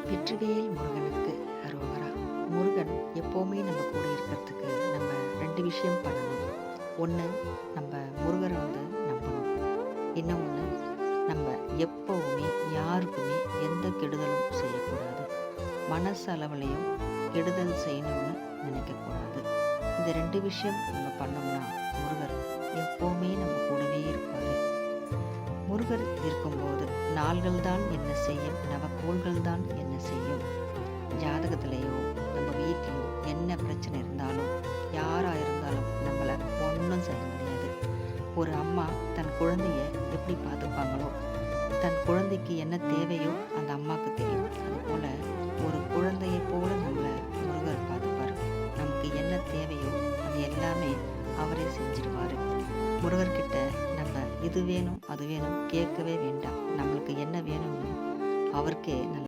வெற்றிவேல் முருகனுக்கு அரோகரா. முருகன் எப்போவுமே நம்ம கூட இருக்கிறதுக்கு நம்ம 2 விஷயம் பண்ணணும். ஒன்று, நம்ம முருகரை நம்பணும். இன்னொன்று, நம்ம எப்போவுமே யாருக்குமே எந்த கெடுதலும் செய்யக்கூடாது. மனசளவுலையும் கெடுதல் செய்யணும்னு நினைக்கக்கூடாது. இந்த 2 விஷயம் நம்ம பண்ணோம்னா முருகர் எப்போவுமே நம்ம கூடவே இருப்பார். முருகர் இருக்கும்போது நாள்கள் தான் என்ன செய்யும், நவக்கோள்கள் தான் என்ன செய்யும். ஜாதகத்திலேயோ நம்ம வீட்லேயோ என்ன பிரச்சனை இருந்தாலும் யாராக இருந்தாலும் நம்மளை ஒன்றும் செய்ய முடியாது. ஒரு அம்மா தன் குழந்தைய எப்படி பார்த்துப்பாங்களோ, தன் குழந்தைக்கு என்ன தேவையோ அந்த அம்மாவுக்கு தெரியும். அதுபோல் ஒரு குழந்தையை போல நம்மளை முருகர் பார்த்துப்பார். நமக்கு என்ன தேவையோ அது எல்லாமே அவரே செஞ்சிருவார். முருகர்கிட்ட நம்ம இது வேணும் அது வேணும் கேட்கவே வேண்டாம். நம்மளுக்கு என்ன வேணும்னு அவருக்கே